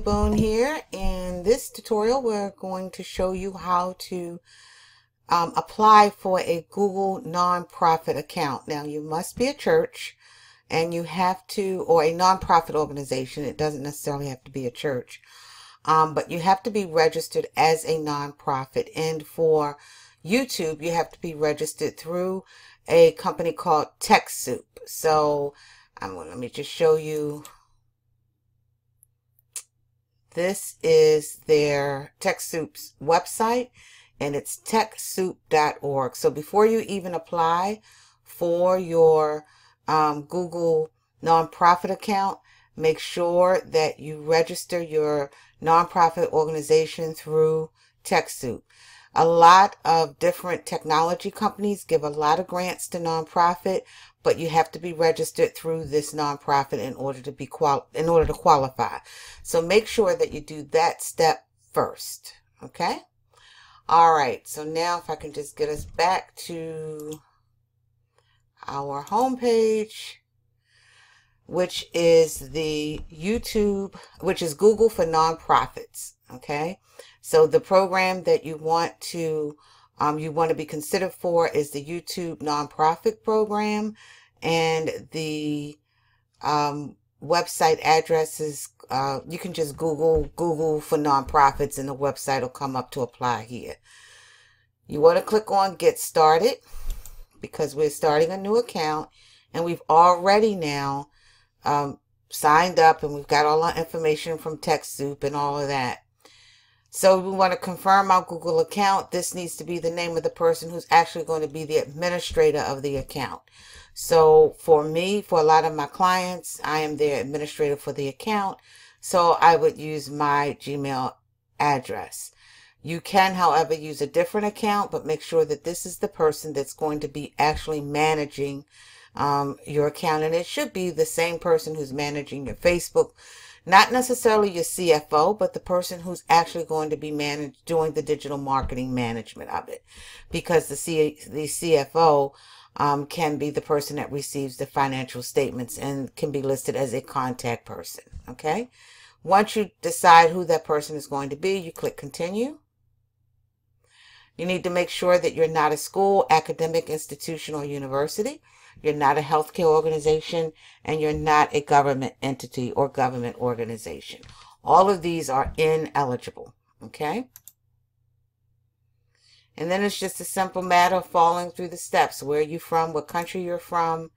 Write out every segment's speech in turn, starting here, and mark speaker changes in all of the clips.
Speaker 1: Boone here. In this tutorial, we're going to show you how to apply for a Google nonprofit account. Now, you must be a church and you have to, or a nonprofit organization. It doesn't necessarily have to be a church, but you have to be registered as a nonprofit. And for YouTube, you have to be registered through a company called TechSoup. So let me just show you. This is their TechSoup's website, and it's TechSoup.org. So before you even apply for your Google nonprofit account, make sure that you register your nonprofit organization through TechSoup. A lot of different technology companies give a lot of grants to nonprofit, but you have to be registered through this nonprofit in order to qualify. So make sure that you do that step first. Okay? All right. So now if I can just get us back to our homepage, which is the YouTube, which is Google for Nonprofits. Okay? So the program that you want to be considered for is the YouTube Nonprofit Program, and the website address is, you can just Google for nonprofits and the website will come up to apply here. You want to click on Get Started because we're starting a new account and we've already now signed up and we've got all our information from TechSoup and all of that. So we want to confirm our Google account. This needs to be the name of the person who's actually going to be the administrator of the account. So for me, for a lot of my clients, I am their administrator for the account. So I would use my Gmail address. You can, however, use a different account, but make sure that this is the person that's going to be actually managing your account. And it should be the same person who's managing your Facebook. Not necessarily your CFO, but the person who's actually going to be doing the digital marketing management of it. Because the CFO can be the person that receives the financial statements and can be listed as a contact person. Okay? Once you decide who that person is going to be, you click Continue. You need to make sure that you're not a school, academic institution, or university. You're not a healthcare organization, and you're not a government entity or government organization. All of these are ineligible, okay? And then it's just a simple matter of following through the steps. Where are you from? What country you're from?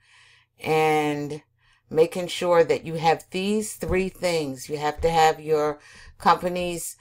Speaker 1: And making sure that you have these three things. You have to have your company's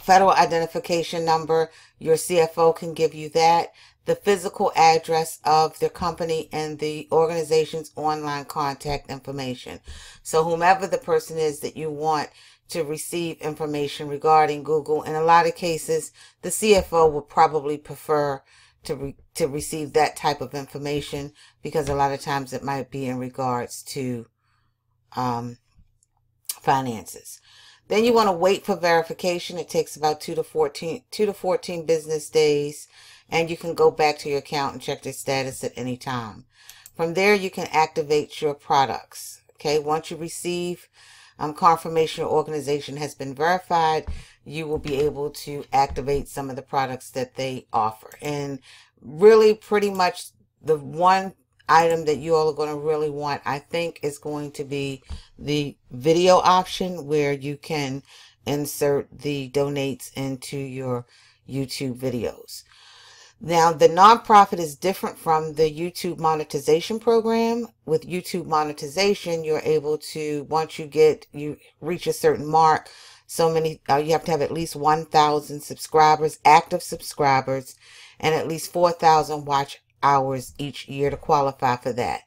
Speaker 1: federal identification number. Your CFO can give you that. The physical address of the company and the organization's online contact information. So whomever the person is that you want to receive information regarding Google, in a lot of cases, the CFO would probably prefer to receive that type of information because a lot of times it might be in regards to finances. Then you want to wait for verification. It takes about 2 to 14 business days. And you can go back to your account and check the status at any time. From there, you can activate your products. Okay, once you receive confirmation your organization has been verified, you will be able to activate some of the products that they offer. And really, pretty much the one item that you all are going to really want, I think, is going to be the video option, where you can insert the donates into your YouTube videos. Now, the nonprofit is different from the YouTube monetization program. With YouTube monetization, you're able to, once you reach a certain mark, you have to have at least 1,000 subscribers, active subscribers, and at least 4,000 watch hours each year to qualify for that.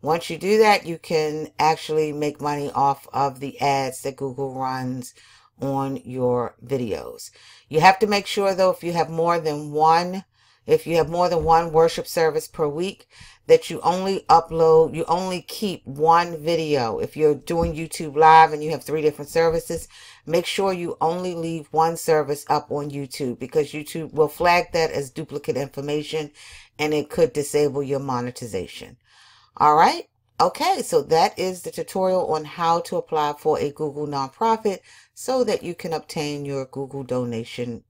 Speaker 1: Once you do that, you can actually make money off of the ads that Google runs on your videos. You have to make sure, though, if you have more than one worship service per week, that you only keep one video. If you're doing YouTube Live and you have 3 different services, make sure you only leave one service up on YouTube, because YouTube will flag that as duplicate information and it could disable your monetization. All right. Okay, so that is the tutorial on how to apply for a Google nonprofit so that you can obtain your Google donation